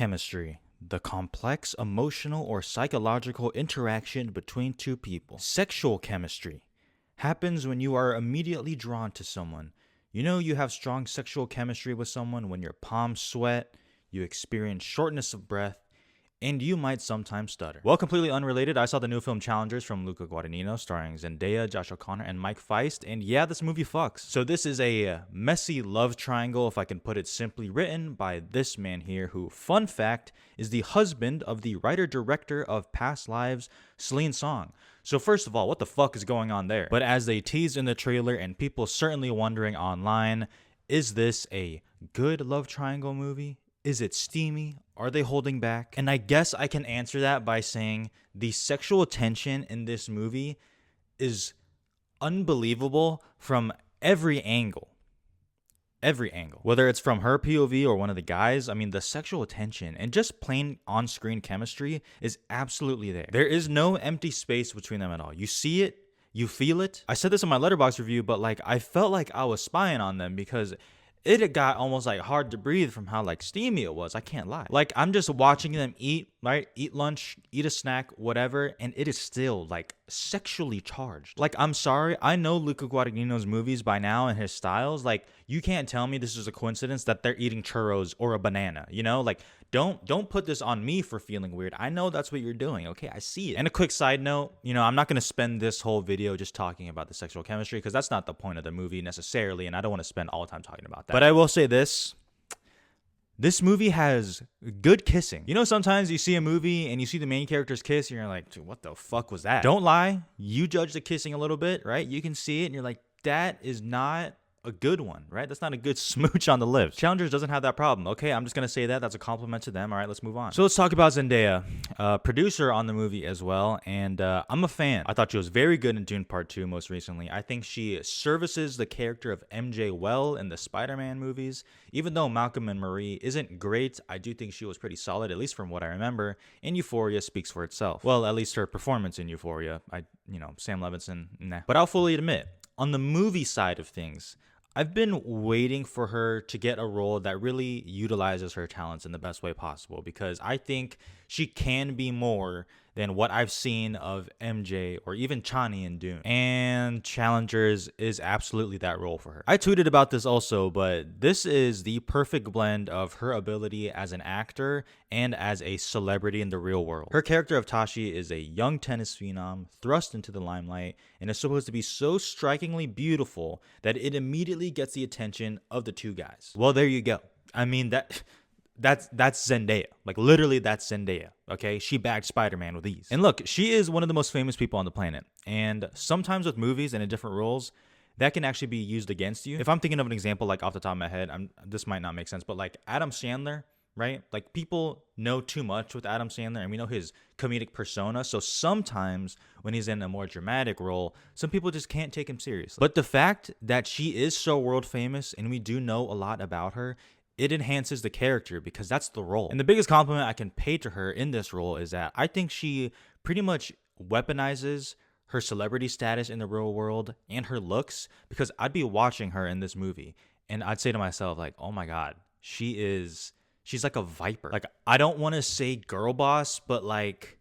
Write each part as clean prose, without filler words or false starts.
chemistry, the complex emotional or psychological interaction between two people. Sexual chemistry happens when you are immediately drawn to someone. You know you have strong sexual chemistry with someone when your palms sweat, you experience shortness of breath, and you might sometimes stutter. Well, completely unrelated, I saw the new film Challengers from Luca Guadagnino, starring Zendaya, Josh O'Connor, and Mike Feist, and yeah, this movie fucks. So this is a messy love triangle, if I can put it simply, written by this man here, who, fun fact, is the husband of the writer-director of Past Lives, Celine Song. So first of all, what the fuck is going on there? But as they teased in the trailer, and people certainly wondering online, is this a good love triangle movie? Is it steamy? Are they holding back? And I guess I can answer that by saying the sexual tension in this movie is unbelievable from every angle. Every angle. Whether it's from her POV or one of the guys, I mean, the sexual tension and just plain on-screen chemistry is absolutely there. There is no empty space between them at all. You see it, you feel it. I said this in my Letterboxd review, but like I felt like I was spying on them because it got almost like hard to breathe from how like steamy it was. I can't lie. Like I'm just watching them eat, right? Eat lunch, eat a snack, whatever, and it is still like sexually charged. Like I'm sorry, I know Luca Guadagnino's movies by now and his styles. Like you can't tell me this is a coincidence that they're eating churros or a banana. You know, like don't put this on me for feeling weird. I know that's what you're doing. Okay, I see it. And a quick side note, you know, I'm not gonna spend this whole video just talking about the sexual chemistry because that's not the point of the movie necessarily, and I don't want to spend all the time talking about that. But I will say this. This movie has good kissing. You know, sometimes you see a movie and you see the main characters kiss and you're like, dude, what the fuck was that? Don't lie. You judge the kissing a little bit, right? You can see it and you're like, that is not a good one, right? That's not a good smooch on the lips. Challengers doesn't have that problem. Okay, I'm just going to say that. That's a compliment to them. All right, let's move on. So let's talk about Zendaya, producer on the movie as well. And I'm a fan. I thought she was very good in Dune Part 2 most recently. I think she services the character of MJ well in the Spider-Man movies. Even though Malcolm and Marie isn't great, I do think she was pretty solid, at least from what I remember. And Euphoria speaks for itself. Well, at least her performance in Euphoria. Sam Levinson, nah. But I'll fully admit, on the movie side of things, I've been waiting for her to get a role that really utilizes her talents in the best way possible because I think she can be more than what I've seen of MJ or even Chani in Dune. And Challengers is absolutely that role for her. I tweeted about this also, but this is the perfect blend of her ability as an actor and as a celebrity in the real world. Her character of Tashi is a young tennis phenom thrust into the limelight and is supposed to be so strikingly beautiful that it immediately gets the attention of the two guys. Well, there you go. I mean, that's Zendaya. Like literally that's Zendaya. Okay, she bagged Spider-Man with ease. And look, she is one of the most famous people on the planet. And sometimes with movies and in different roles, that can actually be used against you. If I'm thinking of an example like off the top of my head, this might not make sense, but like Adam Sandler, right? Like people know too much with Adam Sandler and we know his comedic persona. So sometimes when he's in a more dramatic role, some people just can't take him seriously. But the fact that she is so world famous and we do know a lot about her, it enhances the character because that's the role. And the biggest compliment I can pay to her in this role is that I think she pretty much weaponizes her celebrity status in the real world and her looks because I'd be watching her in this movie and I'd say to myself like, oh my God, she's like a viper. Like, I don't want to say girl boss, but like,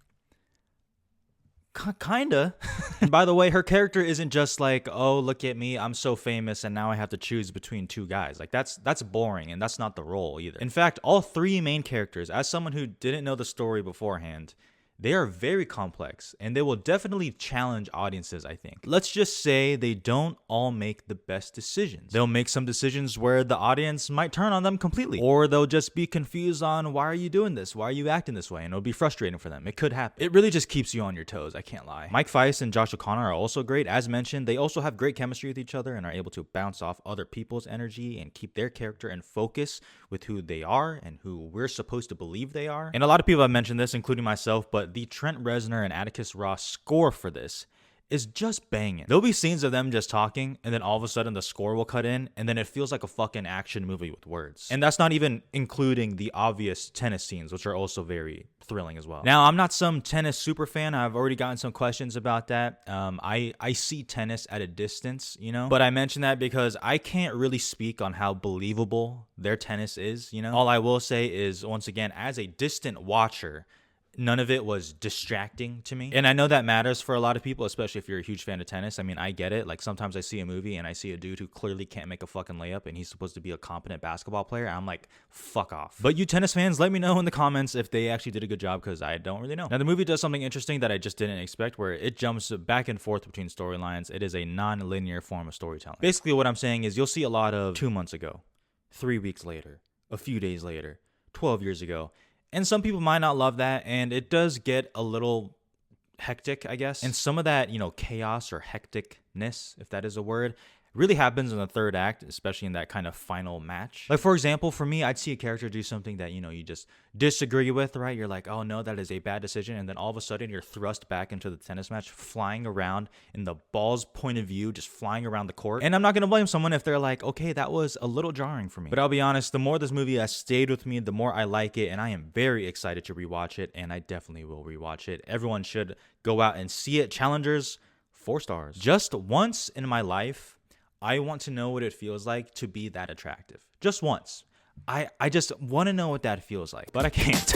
kinda. And by the way, her character isn't just like, oh, look at me, I'm so famous and now I have to choose between two guys. Like that's boring and that's not the role either. In fact, all three main characters, as someone who didn't know the story beforehand, they are very complex and they will definitely challenge audiences, I think. Let's just say they don't all make the best decisions. They'll make some decisions where the audience might turn on them completely, or they'll just be confused on why are you doing this? Why are you acting this way? And it'll be frustrating for them. It could happen. It really just keeps you on your toes. I can't lie. Mike Feist and Josh O'Connor are also great. As mentioned, they also have great chemistry with each other and are able to bounce off other people's energy and keep their character in focus with who they are and who we're supposed to believe they are. And a lot of people have mentioned this, including myself, but the Trent Reznor and Atticus Ross score for this is just banging. There'll be scenes of them just talking, and then all of a sudden the score will cut in, and then it feels like a fucking action movie with words. And that's not even including the obvious tennis scenes, which are also very thrilling as well. Now, I'm not some tennis super fan. I've already gotten some questions about that. I see tennis at a distance, you know, but I mention that because I can't really speak on how believable their tennis is, you know. All I will say is, once again, as a distant watcher, none of it was distracting to me. And I know that matters for a lot of people, especially if you're a huge fan of tennis. I mean, I get it. Like, sometimes I see a movie and I see a dude who clearly can't make a fucking layup and he's supposed to be a competent basketball player. I'm like, fuck off. But you tennis fans, let me know in the comments if they actually did a good job, because I don't really know. Now, the movie does something interesting that I just didn't expect, where it jumps back and forth between storylines. It is a non-linear form of storytelling. Basically, what I'm saying is you'll see a lot of 2 months ago, 3 weeks later, a few days later, 12 years ago. And some people might not love that, and it does get a little hectic, I guess. And some of that, you know, chaos or hecticness, if that is a word, really happens in the third act, especially in that kind of final match. Like, for example, for me, I'd see a character do something that, you know, you just disagree with, right? You're like, oh no, that is a bad decision. And then all of a sudden you're thrust back into the tennis match, flying around in the ball's point of view, just flying around the court. And I'm not going to blame someone if they're like, okay, that was a little jarring for me. But I'll be honest, the more this movie has stayed with me, the more I like it. And I am very excited to rewatch it. And I definitely will rewatch it. Everyone should go out and see it. Challengers, 4 stars. Just once in my life, I want to know what it feels like to be that attractive. Just once. I just want to know what that feels like, but I can't.